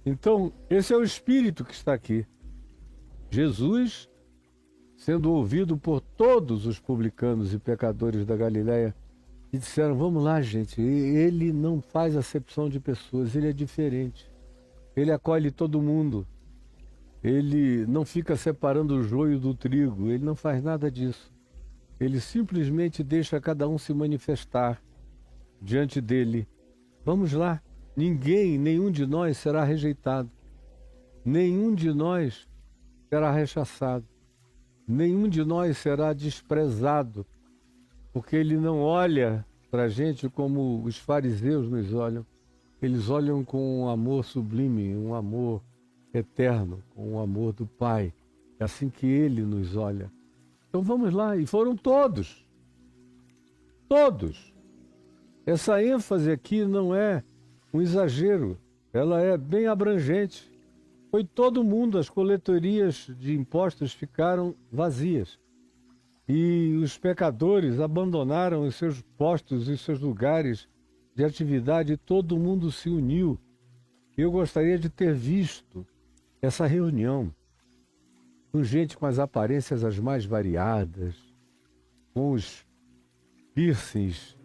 Então, esse é o Espírito que está aqui. Jesus, sendo ouvido por todos os publicanos e pecadores da Galileia, e disseram, vamos lá, gente, ele não faz acepção de pessoas, ele é diferente. Ele acolhe todo mundo. Ele não fica separando o joio do trigo, ele não faz nada disso. Ele simplesmente deixa cada um se manifestar diante dele. Vamos lá, nenhum de nós será rejeitado. Nenhum de nós será rechaçado. Nenhum de nós será desprezado. Porque ele não olha para a gente como os fariseus nos olham. Eles olham com um amor sublime, um amor eterno, com o amor do Pai. É assim que ele nos olha. Então vamos lá, e foram todos. Todos. Essa ênfase aqui não é um exagero, ela é bem abrangente. Foi todo mundo, as coletorias de impostos ficaram vazias. E os pecadores abandonaram os seus postos e seus lugares de atividade e todo mundo se uniu. Eu gostaria de ter visto essa reunião com gente com as aparências as mais variadas, com os piercings,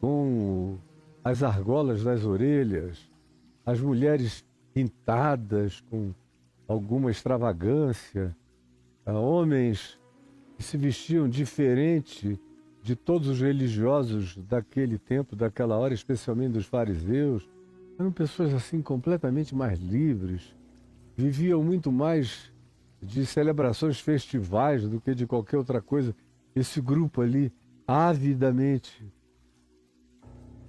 com as argolas nas orelhas, as mulheres pintadas com alguma extravagância, homens que se vestiam diferente de todos os religiosos daquele tempo, daquela hora, especialmente dos fariseus. Eram pessoas assim completamente mais livres, viviam muito mais de celebrações festivais do que de qualquer outra coisa. Esse grupo ali, avidamente,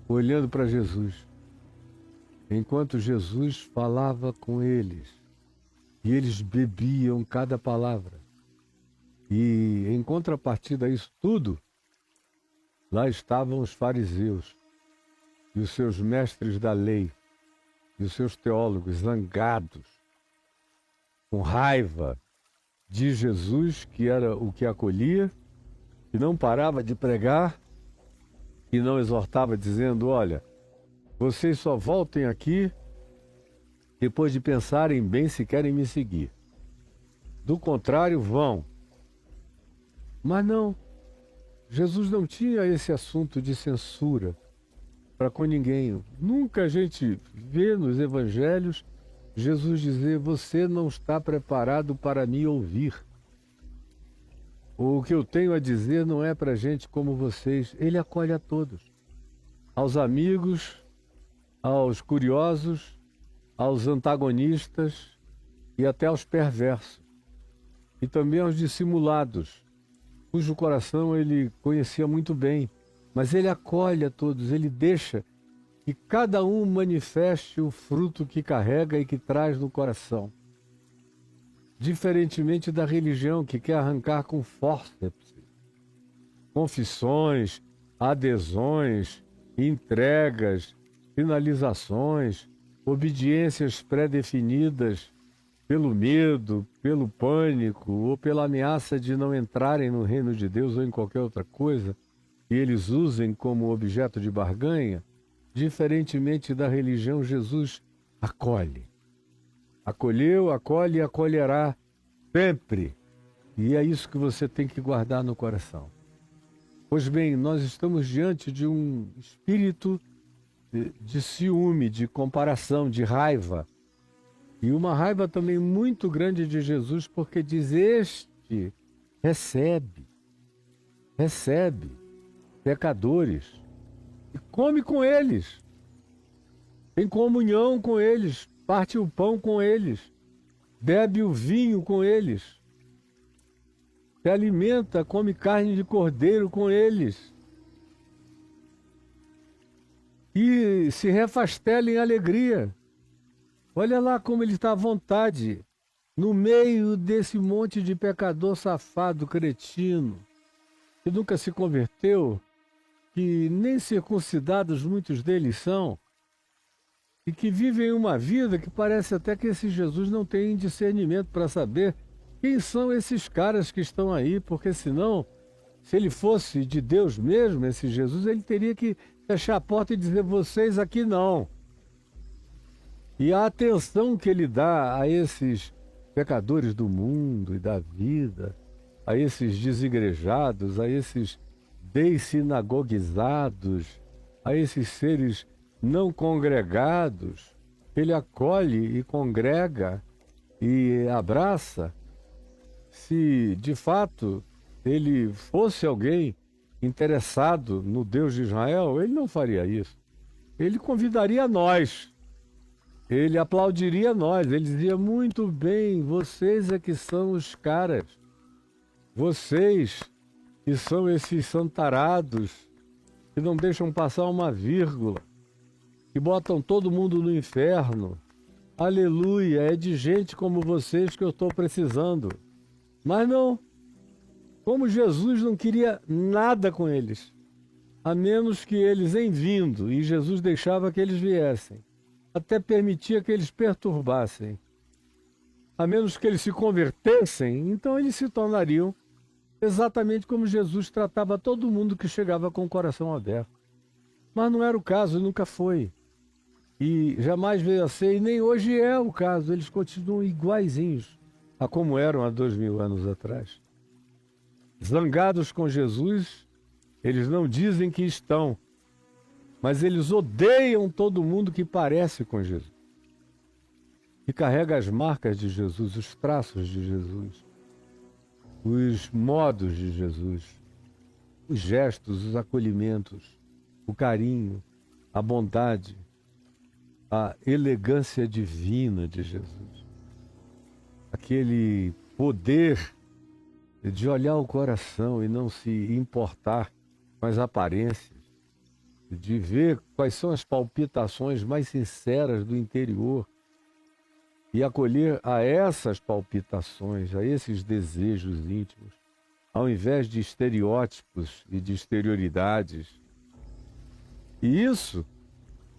olhando para Jesus, enquanto Jesus falava com eles, e eles bebiam cada palavra. E em contrapartida a isso tudo, lá estavam os fariseus e os seus mestres da lei e os seus teólogos zangados, com raiva de Jesus, que era o que acolhia, que não parava de pregar e não exortava dizendo, olha, vocês só voltem aqui depois de pensarem bem se querem me seguir. Do contrário, vão. Mas não, Jesus não tinha esse assunto de censura para com ninguém. Nunca a gente vê nos evangelhos Jesus dizer, você não está preparado para me ouvir. O que eu tenho a dizer não é para gente como vocês. Ele acolhe a todos. Aos amigos, aos curiosos, aos antagonistas e até aos perversos. E também aos dissimulados, cujo coração ele conhecia muito bem. Mas ele acolhe a todos, ele deixa que cada um manifeste o fruto que carrega e que traz no coração. Diferentemente da religião que quer arrancar com fórceps, confissões, adesões, entregas, finalizações, obediências pré-definidas pelo medo, pelo pânico ou pela ameaça de não entrarem no reino de Deus ou em qualquer outra coisa, e eles usem como objeto de barganha. Diferentemente da religião, Jesus acolhe. Acolheu, acolhe e acolherá sempre. E é isso que você tem que guardar no coração. Pois bem, nós estamos diante de um espírito de ciúme, de comparação, de raiva. E uma raiva também muito grande de Jesus, porque diz, este recebe pecadores e come com eles, tem comunhão com eles, parte o pão com eles, bebe o vinho com eles, se alimenta, come carne de cordeiro com eles e se refastela em alegria. Olha lá como ele está à vontade, no meio desse monte de pecador safado, cretino, que nunca se converteu, que nem circuncidados muitos deles são, e que vivem uma vida que parece até que esse Jesus não tem discernimento para saber quem são esses caras que estão aí, porque senão, se ele fosse de Deus mesmo, esse Jesus, ele teria que fechar a porta e dizer, vocês aqui não. E a atenção que ele dá a esses pecadores do mundo e da vida, a esses desigrejados, a esses dessinagogizados, a esses seres não congregados, ele acolhe e congrega e abraça. Se de fato ele fosse alguém interessado no Deus de Israel, ele não faria isso. Ele convidaria nós, ele aplaudiria nós, ele dizia: muito bem, vocês é que são os caras, vocês que são esses santarados que não deixam passar uma vírgula, que botam todo mundo no inferno. Aleluia, é de gente como vocês que eu estou precisando. Mas não, como Jesus não queria nada com eles, a menos que eles em vindo, e Jesus deixava que eles viessem, até permitia que eles perturbassem, a menos que eles se convertessem, então eles se tornariam exatamente como Jesus tratava todo mundo que chegava com o coração aberto. Mas não era o caso, nunca foi. E jamais veio a ser, e nem hoje é o caso. Eles continuam iguaizinhos a como eram há 2000 anos atrás. Zangados com Jesus, eles não dizem que estão, mas eles odeiam todo mundo que parece com Jesus, que carrega as marcas de Jesus, os traços de Jesus, os modos de Jesus, os gestos, os acolhimentos, o carinho, a bondade, a elegância divina de Jesus. Aquele poder de olhar o coração e não se importar com as aparências, de ver quais são as palpitações mais sinceras do interior e acolher a essas palpitações, a esses desejos íntimos, ao invés de estereótipos e de exterioridades. E isso,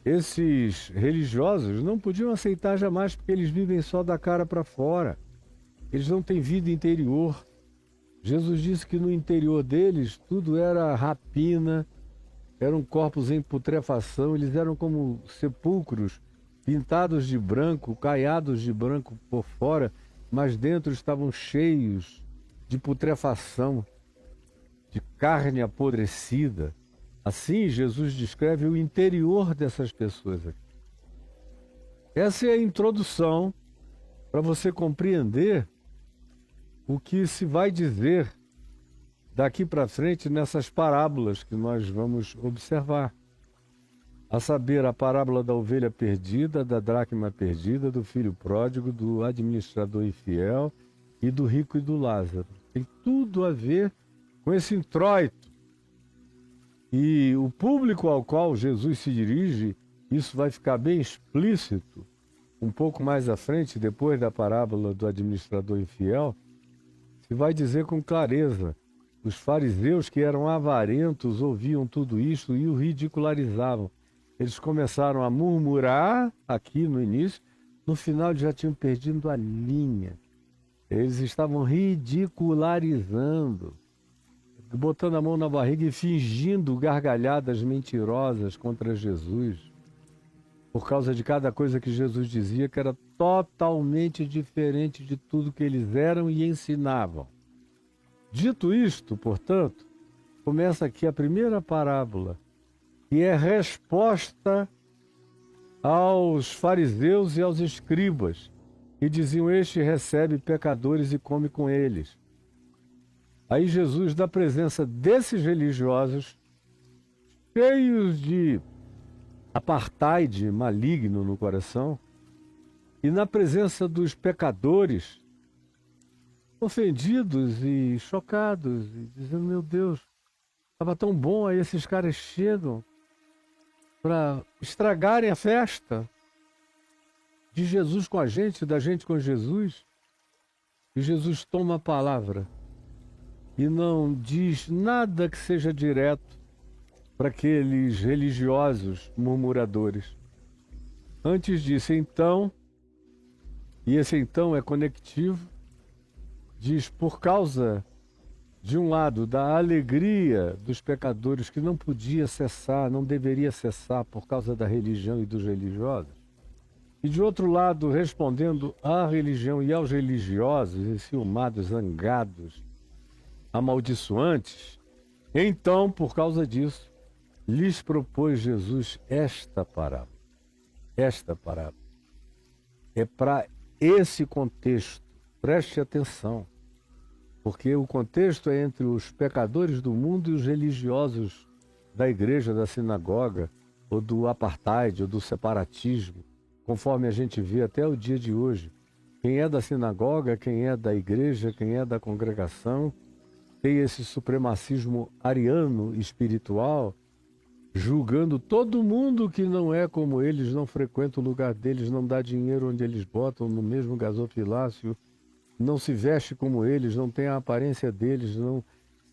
esses religiosos não podiam aceitar jamais, porque eles vivem só da cara para fora. Eles não têm vida interior. Jesus disse que no interior deles tudo era rapina, eram corpos em putrefação, eles eram como sepulcros pintados de branco, caiados de branco por fora, mas dentro estavam cheios de putrefação, de carne apodrecida. Assim, Jesus descreve o interior dessas pessoas aqui. Essa é a introdução para você compreender o que se vai dizer daqui para frente nessas parábolas que nós vamos observar. A saber, a parábola da ovelha perdida, da dracma perdida, do filho pródigo, do administrador infiel e do rico e do Lázaro. Tem tudo a ver com esse introito. E o público ao qual Jesus se dirige, isso vai ficar bem explícito um pouco mais à frente, depois da parábola do administrador infiel, se vai dizer com clareza: os fariseus, que eram avarentos, ouviam tudo isto e o ridicularizavam. Eles começaram a murmurar aqui no início, no final eles já tinham perdido a linha. Eles estavam ridicularizando, botando a mão na barriga e fingindo gargalhadas mentirosas contra Jesus, por causa de cada coisa que Jesus dizia, que era totalmente diferente de tudo que eles eram e ensinavam. Dito isto, portanto, começa aqui a primeira parábola, que é resposta aos fariseus e aos escribas, que diziam: este recebe pecadores e come com eles. Aí Jesus, da presença desses religiosos, cheios de apartheid maligno no coração, e na presença dos pecadores, ofendidos e chocados, e dizendo: meu Deus, estava tão bom, aí esses caras chegam para estragarem a festa de Jesus com a gente, da gente com Jesus. E Jesus toma a palavra e não diz nada que seja direto para aqueles religiosos murmuradores. Antes disso, então, e esse então é conectivo, diz: por causa, de um lado, da alegria dos pecadores, que não podia cessar, não deveria cessar por causa da religião e dos religiosos, E de outro lado, respondendo à religião e aos religiosos, enciumados, zangados, amaldiçoantes, então, por causa disso, lhes propôs Jesus esta parábola. Esta parábola é para esse contexto. Preste atenção, porque o contexto é entre os pecadores do mundo e os religiosos da igreja, da sinagoga, ou do apartheid, ou do separatismo, conforme a gente vê até o dia de hoje. Quem é da sinagoga, quem é da igreja, quem é da congregação, tem esse supremacismo ariano espiritual, julgando todo mundo que não é como eles, não frequenta o lugar deles, não dá dinheiro onde eles botam, no mesmo gasofilácio, não se veste como eles, não tem a aparência deles, não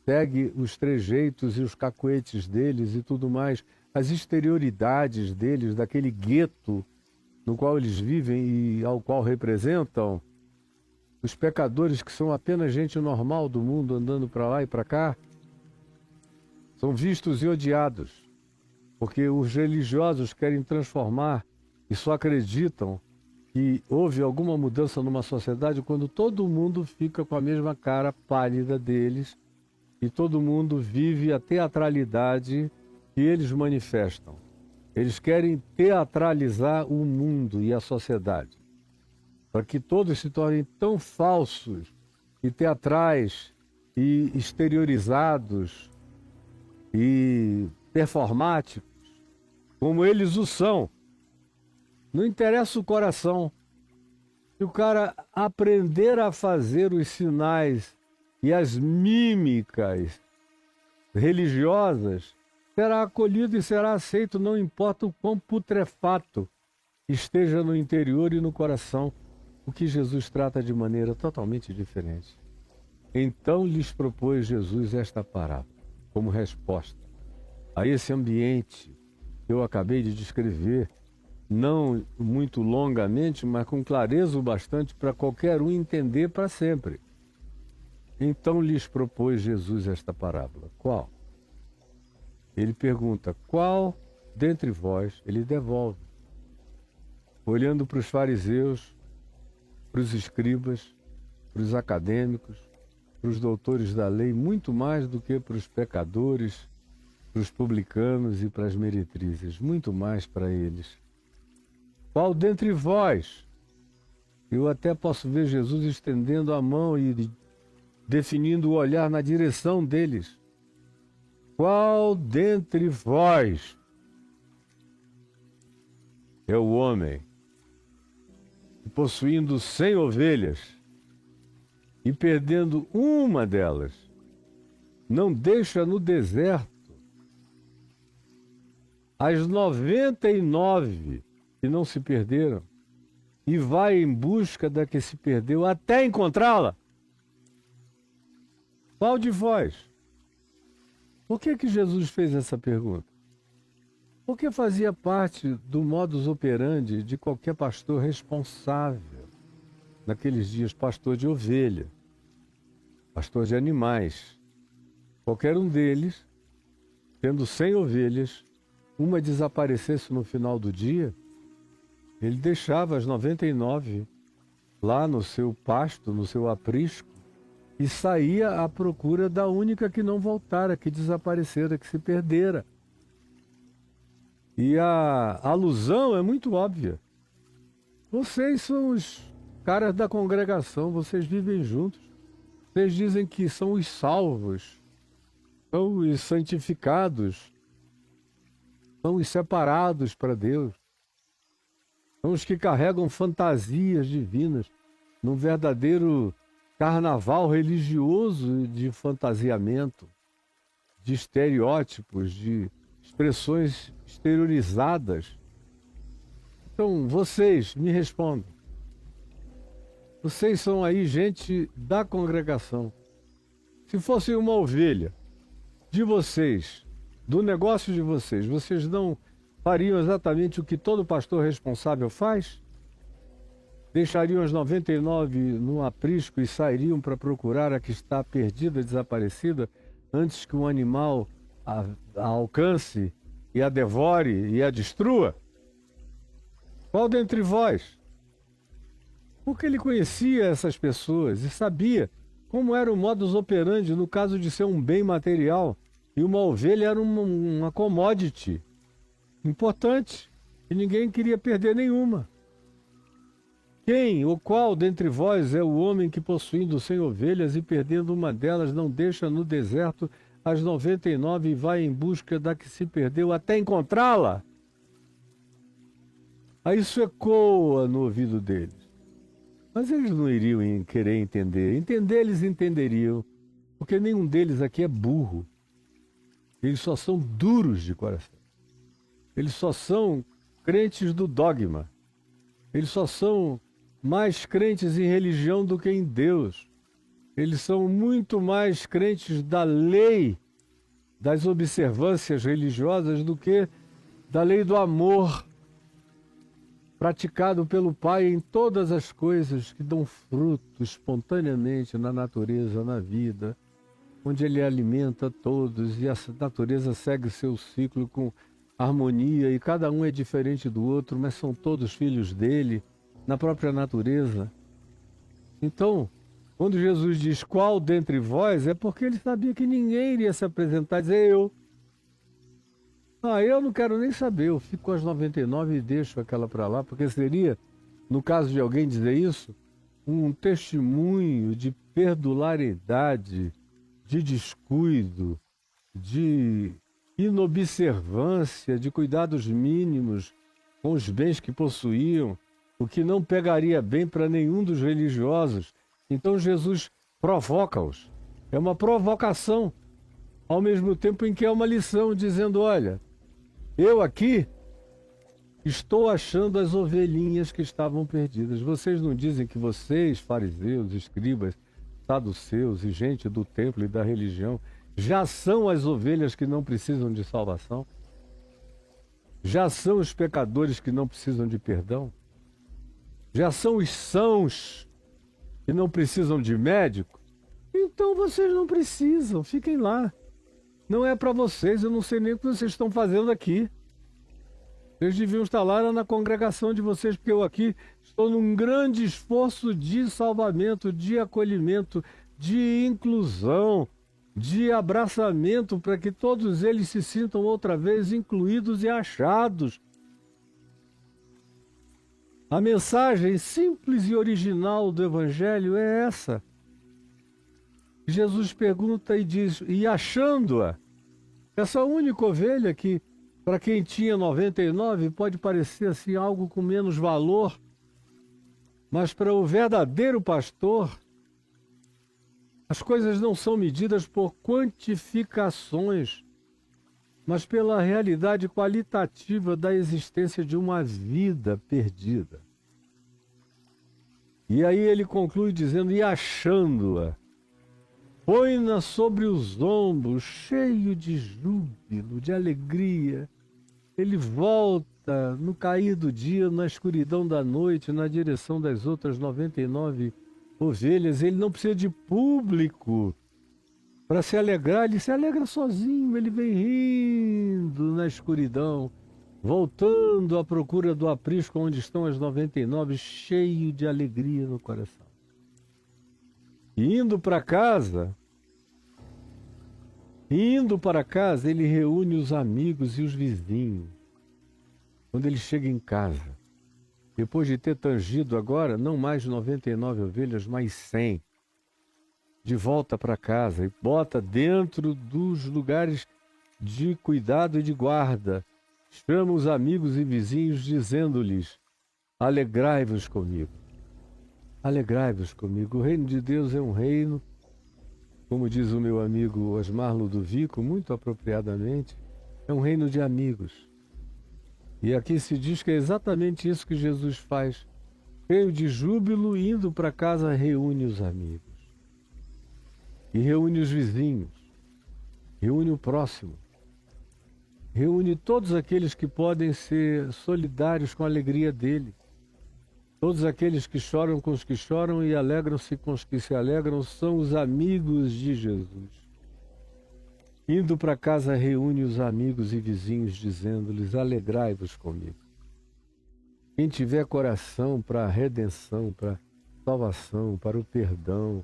segue os trejeitos e os cacuetes deles e tudo mais, as exterioridades deles, daquele gueto no qual eles vivem e ao qual representam. Os pecadores, que são apenas gente normal do mundo, andando para lá e para cá, são vistos e odiados, porque os religiosos querem transformar e só acreditam que houve alguma mudança numa sociedade quando todo mundo fica com a mesma cara pálida deles e todo mundo vive a teatralidade que eles manifestam. Eles querem teatralizar o mundo e a sociedade, para que todos se tornem tão falsos e teatrais e exteriorizados e performáticos como eles o são. Não interessa o coração. Se o cara aprender a fazer os sinais e as mímicas religiosas, será acolhido e será aceito, não importa o quão putrefato esteja no interior e no coração. O que Jesus trata de maneira totalmente diferente. Então lhes propôs Jesus esta parábola, como resposta a esse ambiente que eu acabei de descrever, não muito longamente, mas com clareza o bastante para qualquer um entender para sempre. Então lhes propôs Jesus esta parábola. Qual? Ele pergunta, qual dentre vós? Ele devolve. Olhando para os fariseus, para os escribas, para os acadêmicos, para os doutores da lei, muito mais do que para os pecadores, para os publicanos e para as meretrizes, muito mais para eles. Qual dentre vós? Eu até posso ver Jesus estendendo a mão e definindo o olhar na direção deles. Qual dentre vós é o homem que, possuindo 100 ovelhas e perdendo uma delas, não deixa no deserto as 99 que não se perderam e vai em busca da que se perdeu até encontrá-la? Qual de vós? Por que Jesus fez essa pergunta? Porque fazia parte do modus operandi de qualquer pastor responsável naqueles dias, pastor de ovelha, pastor de animais. Qualquer um deles, tendo 100 ovelhas, uma desaparecesse no final do dia, ele deixava as 99 lá no seu pasto, no seu aprisco, e saía à procura da única que não voltara, que desaparecera, que se perdera. E a alusão é muito óbvia. Vocês são os caras da congregação, vocês vivem juntos. Vocês dizem que são os salvos, são os santificados, são os separados para Deus. São os que carregam fantasias divinas num verdadeiro carnaval religioso de fantasiamento, de estereótipos, de expressões exteriorizadas. Então, vocês me respondam. Vocês são aí gente da congregação. Se fosse uma ovelha de vocês, do negócio de vocês, vocês não fariam exatamente o que todo pastor responsável faz? Deixariam as 99 no aprisco e sairiam para procurar a que está perdida, desaparecida, antes que um animal a alcance e a devore e a destrua? Qual dentre vós? Porque ele conhecia essas pessoas e sabia como era o modus operandi no caso de ser um bem material, e uma ovelha era uma commodity importante e ninguém queria perder nenhuma. Quem ou qual dentre vós é o homem que, possuindo 100 ovelhas e perdendo uma delas, não deixa no deserto as 99 e vai em busca da que se perdeu até encontrá-la? Aí isso ecoa no ouvido deles. Mas eles não iriam querer entender. Entender eles entenderiam, porque nenhum deles aqui é burro. Eles só são duros de coração. Eles só são crentes do dogma. Eles só são mais crentes em religião do que em Deus. Eles são muito mais crentes da lei, das observâncias religiosas, do que da lei do amor praticado pelo Pai em todas as coisas que dão fruto espontaneamente na natureza, na vida, onde Ele alimenta todos e a natureza segue seu ciclo com harmonia e cada um é diferente do outro, mas são todos filhos dele, na própria natureza. Então, quando Jesus diz qual dentre vós, é porque ele sabia que ninguém iria se apresentar e dizer eu. Eu não quero nem saber, eu fico com as 99 e deixo aquela para lá, porque seria, no caso de alguém dizer isso, um testemunho de perdularidade, de descuido, de inobservância, de cuidados mínimos com os bens que possuíam, o que não pegaria bem para nenhum dos religiosos. Então Jesus provoca-os. É uma provocação, ao mesmo tempo em que é uma lição, dizendo, olha, eu aqui estou achando as ovelhinhas que estavam perdidas. Vocês não dizem que vocês, fariseus, escribas, saduceus e gente do templo e da religião, já são as ovelhas que não precisam de salvação? Já são os pecadores que não precisam de perdão? Já são os sãos que não precisam de médico? Então vocês não precisam, fiquem lá. Não é para vocês, eu não sei nem o que vocês estão fazendo aqui. Vocês deviam estar lá na congregação de vocês, porque eu aqui estou num grande esforço de salvamento, de acolhimento, de inclusão, de abraçamento, para que todos eles se sintam outra vez incluídos e achados. A mensagem simples e original do Evangelho é essa. Jesus pergunta e diz, e achando-a, essa única ovelha que, para quem tinha 99, pode parecer assim algo com menos valor, mas para o verdadeiro pastor, as coisas não são medidas por quantificações, mas pela realidade qualitativa da existência de uma vida perdida. E aí ele conclui dizendo, e achando-a, põe-na sobre os ombros, cheio de júbilo, de alegria. Ele volta no cair do dia, na escuridão da noite, na direção das outras 99 ovelhas. Ele não precisa de público para se alegrar, ele se alegra sozinho, ele vem rindo na escuridão, voltando à procura do aprisco onde estão as 99, cheio de alegria no coração. E indo para casa, ele reúne os amigos e os vizinhos. Quando ele chega em casa, depois de ter tangido agora, não mais 99 ovelhas, mas 100, de volta para casa e bota dentro dos lugares de cuidado e de guarda, chama os amigos e vizinhos dizendo-lhes, alegrai-vos comigo. Alegrai-vos comigo. O reino de Deus é um reino, como diz o meu amigo Osmar Ludovico, muito apropriadamente, é um reino de amigos. E aqui se diz que é exatamente isso que Jesus faz. Cheio de júbilo, indo para casa, reúne os amigos. E reúne os vizinhos. Reúne o próximo. Reúne todos aqueles que podem ser solidários com a alegria dele. Todos aqueles que choram com os que choram e alegram-se com os que se alegram são os amigos de Jesus. Indo para casa, reúne os amigos e vizinhos, dizendo-lhes, alegrai-vos comigo. Quem tiver coração para a redenção, para a salvação, para o perdão,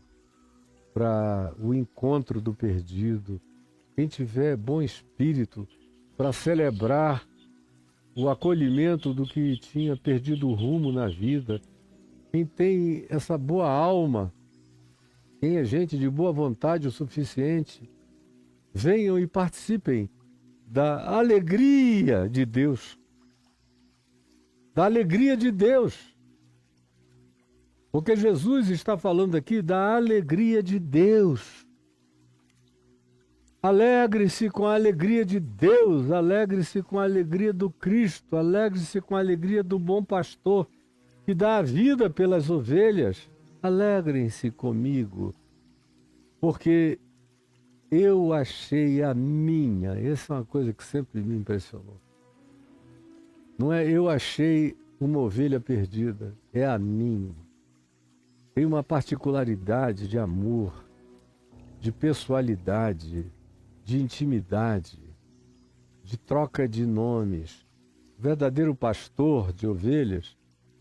para o encontro do perdido, quem tiver bom espírito para celebrar o acolhimento do que tinha perdido o rumo na vida, quem tem essa boa alma, quem é gente de boa vontade o suficiente, venham e participem da alegria de Deus. Da alegria de Deus. Porque Jesus está falando aqui da alegria de Deus. Alegre-se com a alegria de Deus, alegre-se com a alegria do Cristo, alegre-se com a alegria do bom pastor que dá a vida pelas ovelhas. Alegrem-se comigo, porque eu achei a minha. Essa é uma coisa que sempre me impressionou. Não é eu achei uma ovelha perdida, é a minha. Tem uma particularidade de amor, de pessoalidade, de intimidade, de troca de nomes. O verdadeiro pastor de ovelhas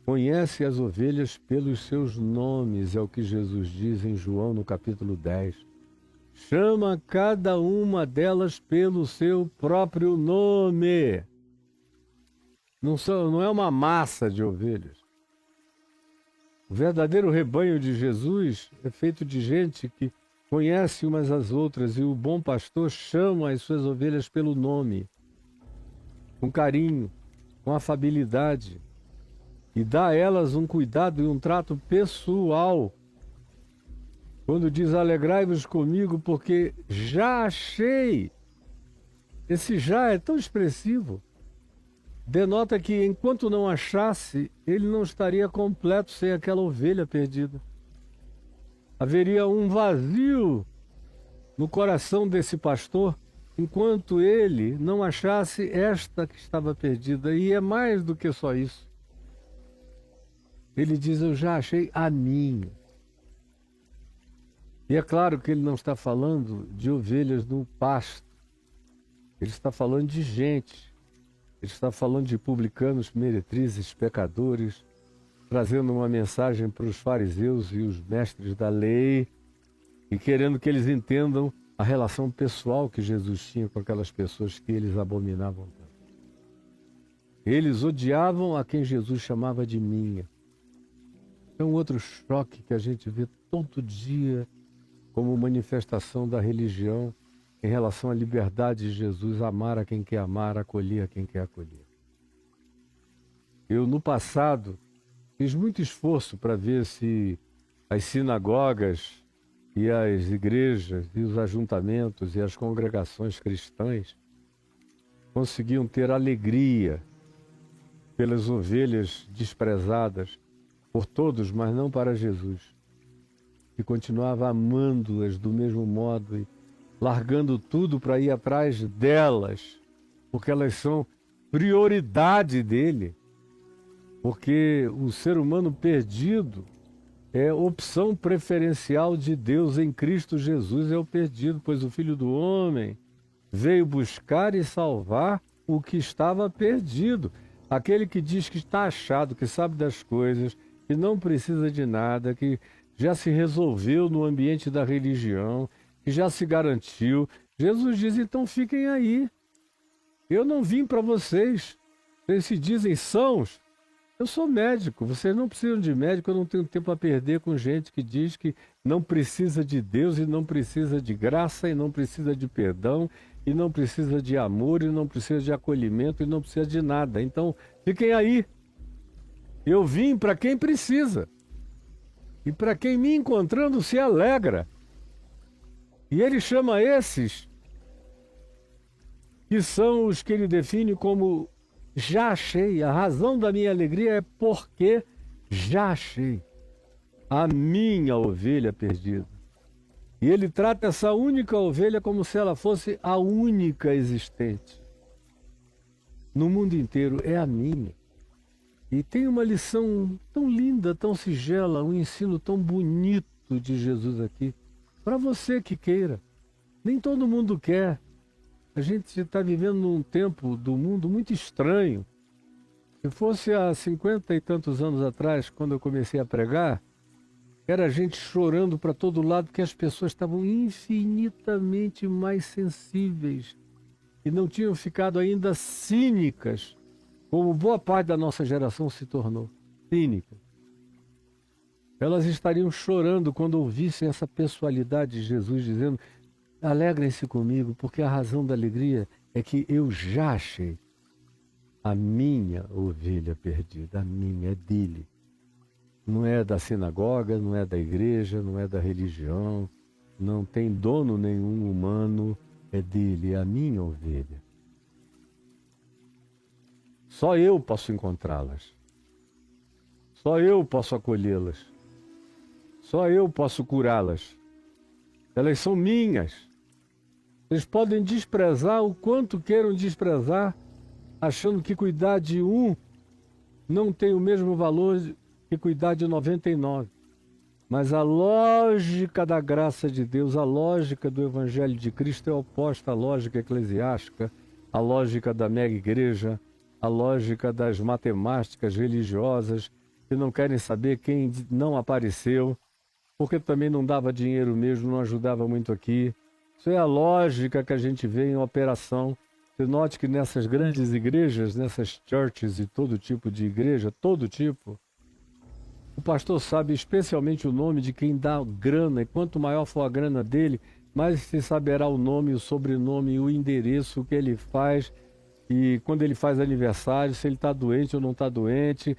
conhece as ovelhas pelos seus nomes, é o que Jesus diz em João no capítulo 10. Chama cada uma delas pelo seu próprio nome. Não é uma massa de ovelhas. O verdadeiro rebanho de Jesus é feito de gente que conhece umas às outras, e o bom pastor chama as suas ovelhas pelo nome, com carinho, com afabilidade, e dá a elas um cuidado e um trato pessoal. Quando diz alegrai-vos comigo, porque já achei. Esse já é tão expressivo. Denota que enquanto não achasse, ele não estaria completo sem aquela ovelha perdida. Haveria um vazio no coração desse pastor enquanto ele não achasse esta que estava perdida. E é mais do que só isso. Ele diz, eu já achei a minha. E é claro que ele não está falando de ovelhas no pasto. Ele está falando de gente. Ele está falando de publicanos, meretrizes, pecadores, trazendo uma mensagem para os fariseus e os mestres da lei e querendo que eles entendam a relação pessoal que Jesus tinha com aquelas pessoas que eles abominavam tanto. Eles odiavam a quem Jesus chamava de minha. É um outro choque que a gente vê todo dia como manifestação da religião em relação à liberdade de Jesus, amar a quem quer amar, acolher a quem quer acolher. Eu, no passado, fiz muito esforço para ver se as sinagogas e as igrejas e os ajuntamentos e as congregações cristãs conseguiam ter alegria pelas ovelhas desprezadas por todos, mas não para Jesus, que continuava amando-as do mesmo modo e largando tudo para ir atrás delas, porque elas são prioridade dele. Porque o ser humano perdido é opção preferencial de Deus em Cristo Jesus, é o perdido, pois o Filho do Homem veio buscar e salvar o que estava perdido. Aquele que diz que está achado, que sabe das coisas, que não precisa de nada, que já se resolveu no ambiente da religião, que já se garantiu. Jesus diz, então fiquem aí. Eu não vim para vocês. Vocês se dizem sãos. Eu sou médico, vocês não precisam de médico, eu não tenho tempo a perder com gente que diz que não precisa de Deus e não precisa de graça e não precisa de perdão e não precisa de amor e não precisa de acolhimento e não precisa de nada. Então, fiquem aí. Eu vim para quem precisa e para quem me encontrando se alegra. E ele chama esses que são os que ele define como já achei. A razão da minha alegria é porque já achei a minha ovelha perdida. E ele trata essa única ovelha como se ela fosse a única existente. No mundo inteiro é a minha. E tem uma lição tão linda, tão singela, um ensino tão bonito de Jesus aqui. Para você que queira. Nem todo mundo quer. A gente está vivendo num tempo do mundo muito estranho, Se fosse há 50 e tantos anos atrás, quando eu comecei a pregar, era gente chorando para todo lado, porque as pessoas estavam infinitamente mais sensíveis e não tinham ficado ainda cínicas, como boa parte da nossa geração se tornou cínica. Elas estariam chorando quando ouvissem essa pessoalidade de Jesus dizendo: alegrem-se comigo, porque a razão da alegria é que eu já achei a minha ovelha perdida, a minha, é dele. Não é da sinagoga, não é da igreja, não é da religião, não tem dono nenhum humano, é dele, é a minha ovelha. Só eu posso encontrá-las. Só eu posso acolhê-las. Só eu posso curá-las. Elas são minhas. Eles podem desprezar o quanto queiram desprezar, achando que cuidar de um não tem o mesmo valor que cuidar de 99. Mas a lógica da graça de Deus, a lógica do Evangelho de Cristo é oposta à lógica eclesiástica, à lógica da mega igreja, à lógica das matemáticas religiosas, que não querem saber quem não apareceu, porque também não dava dinheiro mesmo, não ajudava muito aqui. Isso é a lógica que a gente vê em operação. Você note que nessas grandes igrejas, nessas churches e todo tipo de igreja, todo tipo, o pastor sabe especialmente o nome de quem dá grana, e quanto maior for a grana dele, mais se saberá o nome, o sobrenome, o endereço, o que ele faz, e quando ele faz aniversário, se ele está doente ou não está doente.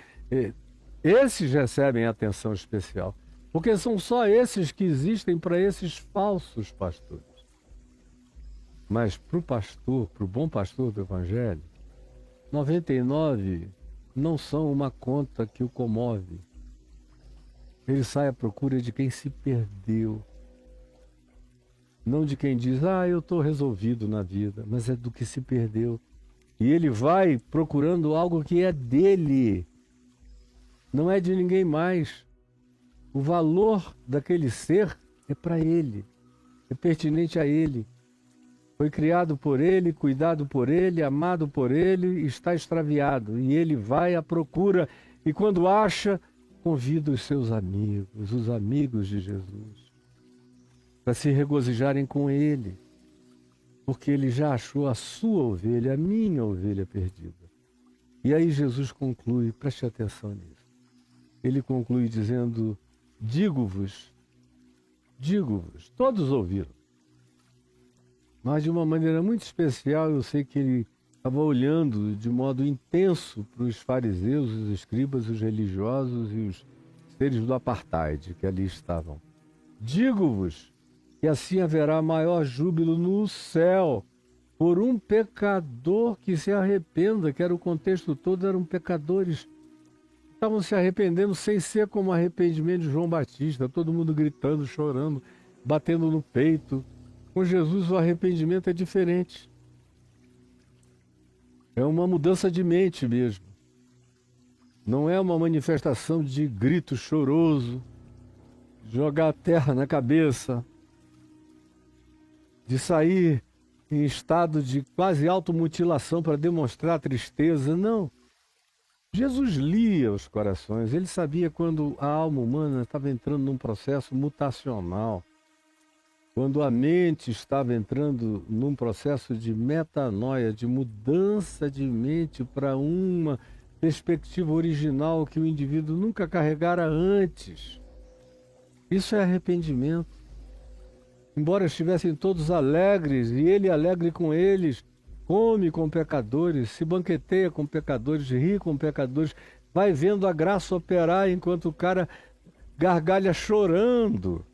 Esses recebem atenção especial, porque são só esses que existem para esses falsos pastores. Mas para o pastor, para o bom pastor do Evangelho, 99 não são uma conta que o comove. Ele sai à procura de quem se perdeu. Não de quem diz: eu estou resolvido na vida, mas é do que se perdeu. E ele vai procurando algo que é dele, não é de ninguém mais. O valor daquele ser é para ele, é pertinente a ele. Foi criado por ele, cuidado por ele, amado por ele, está extraviado. E ele vai à procura, e quando acha, convida os seus amigos, os amigos de Jesus, para se regozijarem com ele, porque ele já achou a sua ovelha, a minha ovelha perdida. E aí Jesus conclui, preste atenção nisso. Ele conclui dizendo: digo-vos, todos ouviram. Mas de uma maneira muito especial, eu sei que ele estava olhando de modo intenso para os fariseus, os escribas, os religiosos e os seres do apartheid que ali estavam. Digo-vos que assim haverá maior júbilo no céu por um pecador que se arrependa, que era o contexto todo, eram pecadores. Estavam se arrependendo sem ser como o arrependimento de João Batista, todo mundo gritando, chorando, batendo no peito. Com Jesus o arrependimento é diferente. É uma mudança de mente mesmo. Não é uma manifestação de grito choroso, jogar a terra na cabeça, de sair em estado de quase automutilação para demonstrar tristeza. Não. Jesus lia os corações. Ele sabia quando a alma humana estava entrando num processo mutacional, quando a mente estava entrando num processo de metanoia, de mudança de mente para uma perspectiva original que o indivíduo nunca carregara antes. Isso é arrependimento. Embora estivessem todos alegres, e ele alegre com eles, come com pecadores, se banqueteia com pecadores, ri com pecadores, vai vendo a graça operar enquanto o cara gargalha chorando.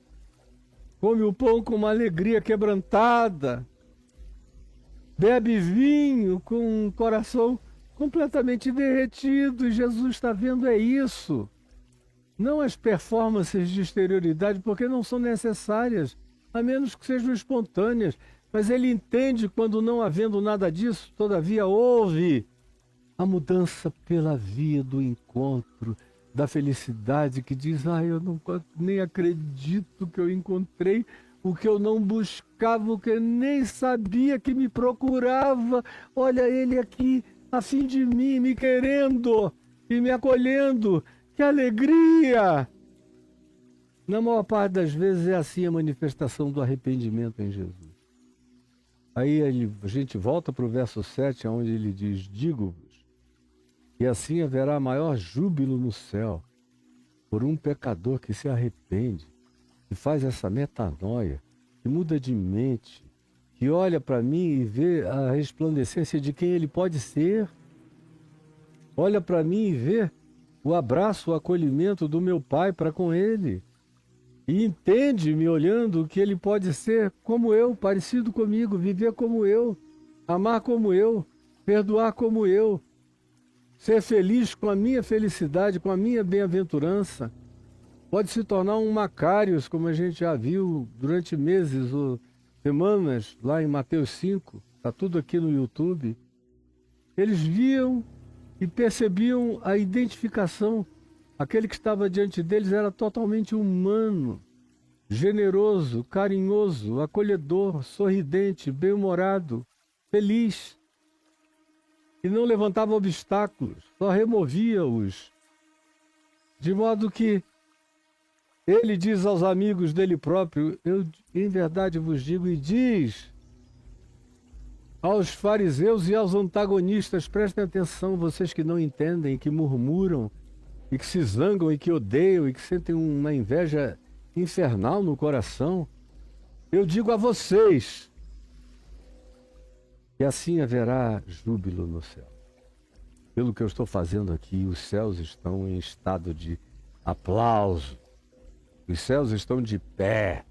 Come o pão com uma alegria quebrantada, bebe vinho com um coração completamente derretido, e Jesus está vendo isso. Não as performances de exterioridade, porque não são necessárias, a menos que sejam espontâneas. Mas ele entende quando, não havendo nada disso, todavia houve a mudança pela via do encontro, da felicidade, que diz: eu não, nem acredito que eu encontrei o que eu não buscava, o que eu nem sabia que me procurava. Olha ele aqui, a fim de mim, me querendo e me acolhendo. Que alegria! Na maior parte das vezes é assim a manifestação do arrependimento em Jesus. Aí a gente volta para o verso 7, onde ele diz: digo-vos, e assim haverá maior júbilo no céu por um pecador que se arrepende, que faz essa metanoia, que muda de mente, que olha para mim e vê a resplandecência de quem ele pode ser, olha para mim e vê o abraço, o acolhimento do meu Pai para com ele, e entende, me olhando, que ele pode ser como eu, parecido comigo, viver como eu, amar como eu, perdoar como eu, ser feliz com a minha felicidade, com a minha bem-aventurança. Pode se tornar um Macários, como a gente já viu durante meses ou semanas, lá em Mateus 5, está tudo aqui no YouTube. Eles viam e percebiam a identificação. Aquele que estava diante deles era totalmente humano, generoso, carinhoso, acolhedor, sorridente, bem-humorado, feliz. E não levantava obstáculos, só removia-os. De modo que ele diz aos amigos dele próprio: eu em verdade vos digo, e diz aos fariseus e aos antagonistas: prestem atenção, vocês que não entendem, que murmuram, e que se zangam, e que odeiam, e que sentem uma inveja infernal no coração. Eu digo a vocês que assim haverá júbilo no céu. Pelo que eu estou fazendo aqui, os céus estão em estado de aplauso. Os céus estão de pé.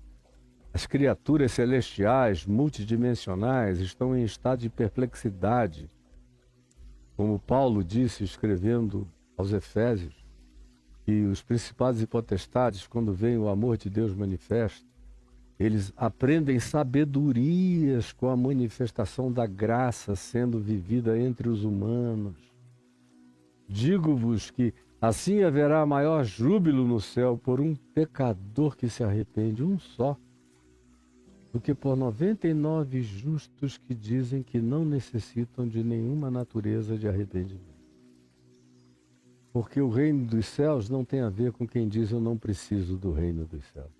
As criaturas celestiais, multidimensionais, estão em estado de perplexidade. Como Paulo disse, escrevendo aos Efésios, que os principados e potestades, quando veem o amor de Deus manifesto, eles aprendem sabedorias com a manifestação da graça sendo vivida entre os humanos. Digo-vos que assim haverá maior júbilo no céu por um pecador que se arrepende, um só, do que por 99 justos que dizem que não necessitam de nenhuma natureza de arrependimento. Porque o reino dos céus não tem a ver com quem diz eu não preciso do reino dos céus.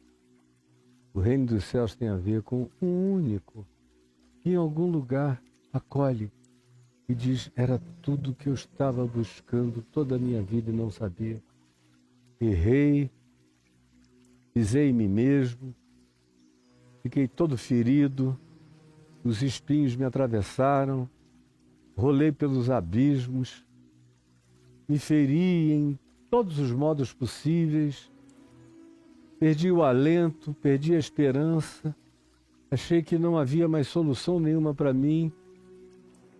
O reino dos céus tem a ver com um único que em algum lugar acolhe e diz: era tudo que eu estava buscando toda a minha vida e não sabia. Errei, pisei em mim mesmo, fiquei todo ferido, os espinhos me atravessaram, rolei pelos abismos, me feri em todos os modos possíveis, perdi o alento, perdi a esperança, achei que não havia mais solução nenhuma para mim,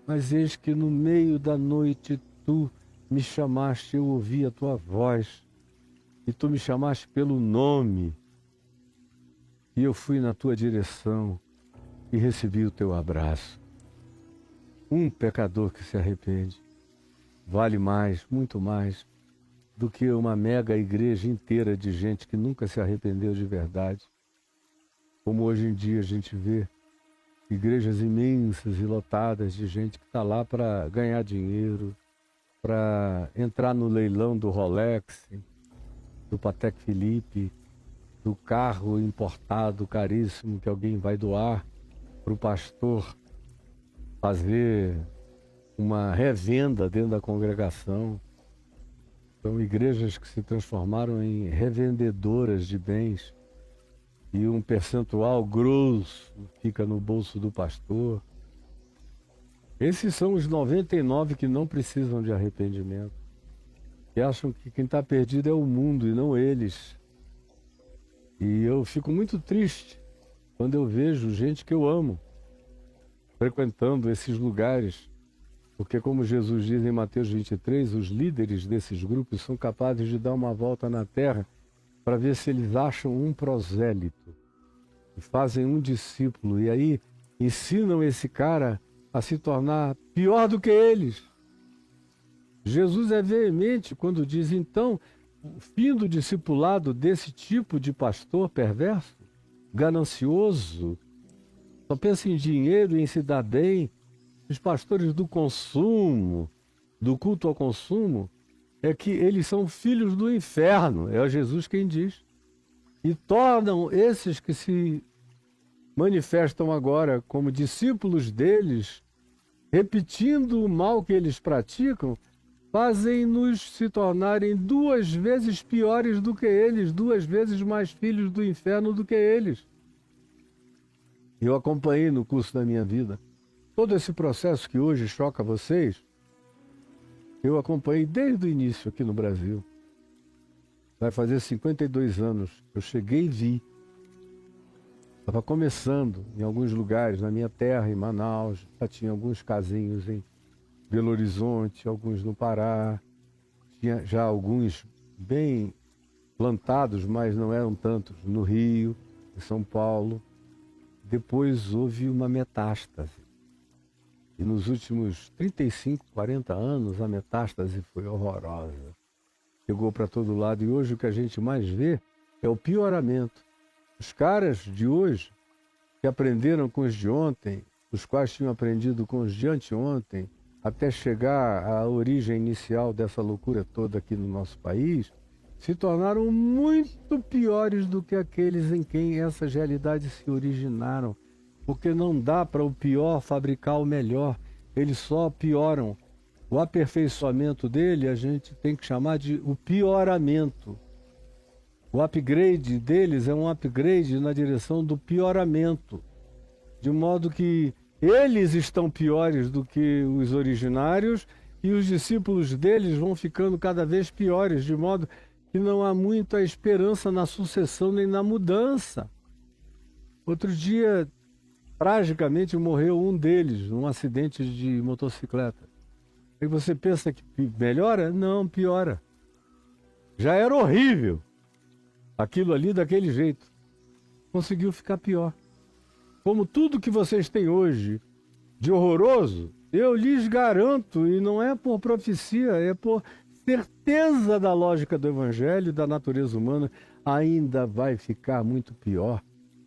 mas eis que no meio da noite tu me chamaste, eu ouvi a tua voz, e tu me chamaste pelo nome, e eu fui na tua direção e recebi o teu abraço. Um pecador que se arrepende vale mais, muito mais, do que uma mega igreja inteira de gente que nunca se arrependeu de verdade. Como hoje em dia a gente vê igrejas imensas e lotadas de gente que está lá para ganhar dinheiro, para entrar no leilão do Rolex, do Patek Philippe, do carro importado caríssimo que alguém vai doar para o pastor fazer uma revenda dentro da congregação. São igrejas que se transformaram em revendedoras de bens e um percentual grosso fica no bolso do pastor. Esses são os 99 que não precisam de arrependimento, que acham que quem está perdido é o mundo e não eles. E eu fico muito triste quando eu vejo gente que eu amo frequentando esses lugares, porque como Jesus diz em Mateus 23, os líderes desses grupos são capazes de dar uma volta na terra para ver se eles acham um prosélito e fazem um discípulo, e aí ensinam esse cara a se tornar pior do que eles. Jesus é veemente quando diz: então, o fim do discipulado desse tipo de pastor perverso, ganancioso, só pensa em dinheiro e em se dar bem, os pastores do consumo, do culto ao consumo, é que eles são filhos do inferno, é Jesus quem diz. E tornam esses que se manifestam agora como discípulos deles, repetindo o mal que eles praticam, fazem-nos se tornarem 2 vezes piores do que eles, 2 vezes mais filhos do inferno do que eles. Eu acompanhei no curso da minha vida todo esse processo que hoje choca vocês. Eu acompanhei desde o início aqui no Brasil. Vai fazer 52 anos. Eu cheguei e vi. Estava começando em alguns lugares, na minha terra, em Manaus. Já tinha alguns casinhos em Belo Horizonte, alguns no Pará. Tinha já alguns bem plantados, mas não eram tantos, no Rio, em São Paulo. Depois houve uma metástase. E nos últimos 35, 40 anos, a metástase foi horrorosa. Chegou para todo lado e hoje o que a gente mais vê é o pioramento. Os caras de hoje, que aprenderam com os de ontem, os quais tinham aprendido com os de anteontem, até chegar à origem inicial dessa loucura toda aqui no nosso país, se tornaram muito piores do que aqueles em quem essas realidades se originaram. Porque não dá para o pior fabricar o melhor, eles só pioram. O aperfeiçoamento dele a gente tem que chamar de o pioramento. O upgrade deles é um upgrade na direção do pioramento, de modo que eles estão piores do que os originários e os discípulos deles vão ficando cada vez piores, de modo que não há muita esperança na sucessão nem na mudança. Outro dia, tragicamente, morreu um deles num acidente de motocicleta. Aí você pensa que melhora? Não, piora. Já era horrível aquilo ali daquele jeito. Conseguiu ficar pior. Como tudo que vocês têm hoje de horroroso, eu lhes garanto, e não é por profecia, é por certeza da lógica do Evangelho e da natureza humana, ainda vai ficar muito pior.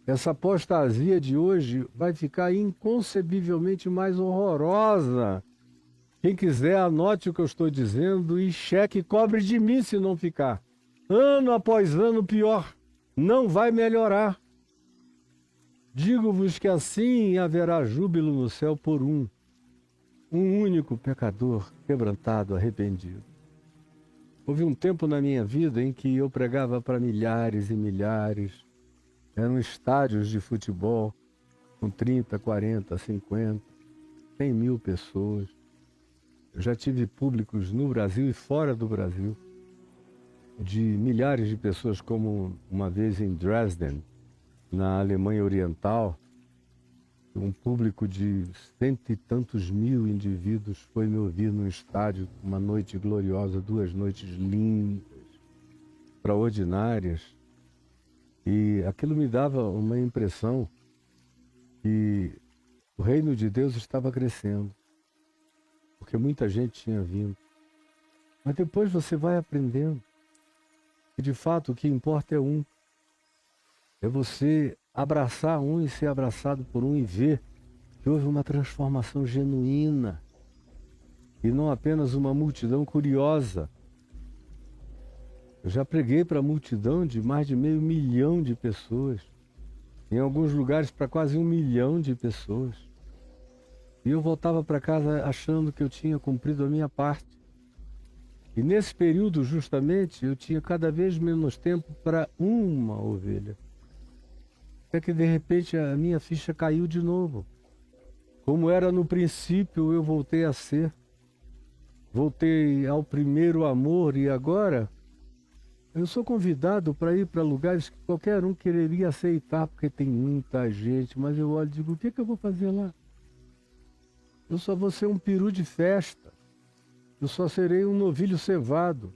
Essa apostasia de hoje vai ficar inconcebivelmente mais horrorosa. Quem quiser, anote o que eu estou dizendo e cheque e cobre de mim se não ficar. Ano após ano pior. Não vai melhorar. Digo-vos que assim haverá júbilo no céu por um único pecador quebrantado, arrependido. Houve um tempo na minha vida em que eu pregava para milhares e milhares. Eram estádios de futebol com 30, 40, 50, 100 mil pessoas. Eu já tive públicos no Brasil e fora do Brasil, de milhares de pessoas, como uma vez em Dresden, na Alemanha Oriental, um público de 100 e tantos mil indivíduos foi me ouvir num estádio, uma noite gloriosa, 2 noites lindas, extraordinárias. E aquilo me dava uma impressão que o reino de Deus estava crescendo, porque muita gente tinha vindo. Mas depois você vai aprendendo que, de fato, o que importa é um. É você abraçar um e ser abraçado por um e ver que houve uma transformação genuína e não apenas uma multidão curiosa. Eu já preguei para multidão de mais de 500 mil de pessoas, em alguns lugares para quase 1 milhão de pessoas. E eu voltava para casa achando que eu tinha cumprido a minha parte. E nesse período, justamente, eu tinha cada vez menos tempo para uma ovelha. Até que, de repente, a minha ficha caiu de novo. Como era no princípio, eu voltei a ser. Voltei ao primeiro amor e agora eu sou convidado para ir para lugares que qualquer um quereria aceitar, porque tem muita gente, mas eu olho e digo, o que eu vou fazer lá? Eu só vou ser um peru de festa. Eu só serei um novilho cevado.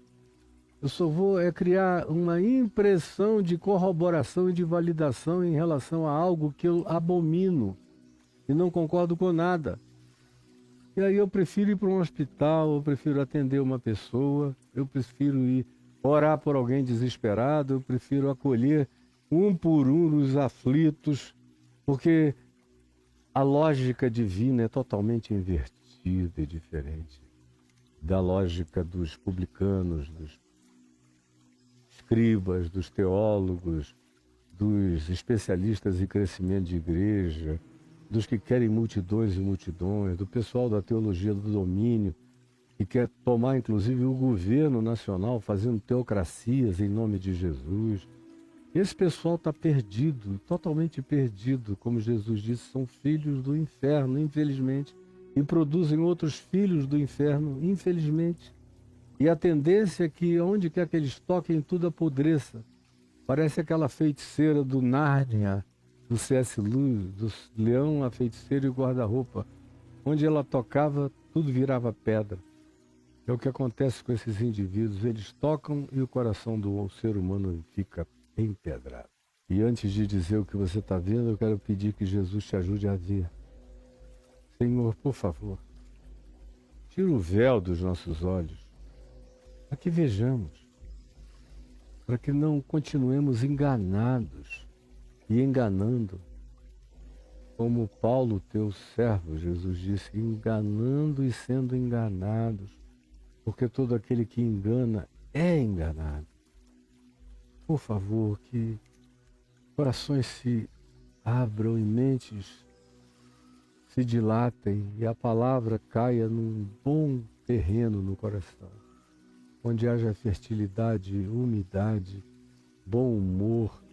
Eu só vou criar uma impressão de corroboração e de validação em relação a algo que eu abomino e não concordo com nada. E aí eu prefiro ir para um hospital, eu prefiro atender uma pessoa, eu prefiro ir orar por alguém desesperado, eu prefiro acolher um por um os aflitos, porque a lógica divina é totalmente invertida e diferente da lógica dos publicanos, dos escribas, dos teólogos, dos especialistas em crescimento de igreja, dos que querem multidões e multidões, do pessoal da teologia do domínio, que quer tomar inclusive o governo nacional, fazendo teocracias em nome de Jesus. Esse pessoal está perdido, totalmente perdido, como Jesus disse, são filhos do inferno, infelizmente, e produzem outros filhos do inferno, infelizmente. E a tendência é que, onde quer que eles toquem, tudo apodreça. Parece aquela feiticeira do Nárnia, do C.S. Lewis, do Leão, a Feiticeira e o Guarda-Roupa. Onde ela tocava, tudo virava pedra. É o que acontece com esses indivíduos. Eles tocam e o coração do ser humano fica empedrado. E antes de dizer o que você está vendo, eu quero pedir que Jesus te ajude a ver. Senhor, por favor, tira o véu dos nossos olhos, para que vejamos, para que não continuemos enganados e enganando, como Paulo, teu servo, Jesus disse, enganando e sendo enganados, porque todo aquele que engana é enganado. Por favor, que corações se abram e mentes se dilatem e a palavra caia num bom terreno no coração, onde haja fertilidade, umidade, bom humor,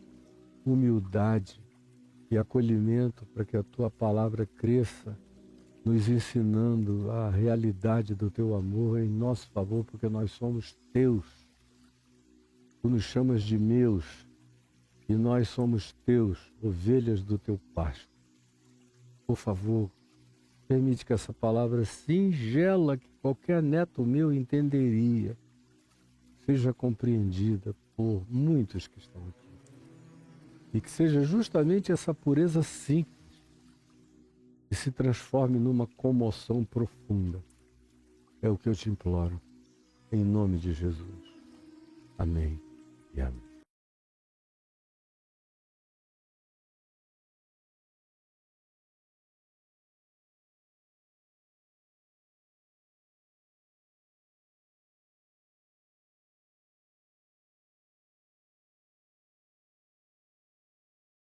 humildade e acolhimento para que a tua palavra cresça, nos ensinando a realidade do teu amor em nosso favor, porque nós somos teus. Tu nos chamas de meus e nós somos teus, ovelhas do teu pasto. Por favor, permite que essa palavra singela, que qualquer neto meu entenderia, seja compreendida por muitos que estão aqui. E que seja justamente essa pureza simples que se transforme numa comoção profunda. É o que eu te imploro, em nome de Jesus. Amém e amém.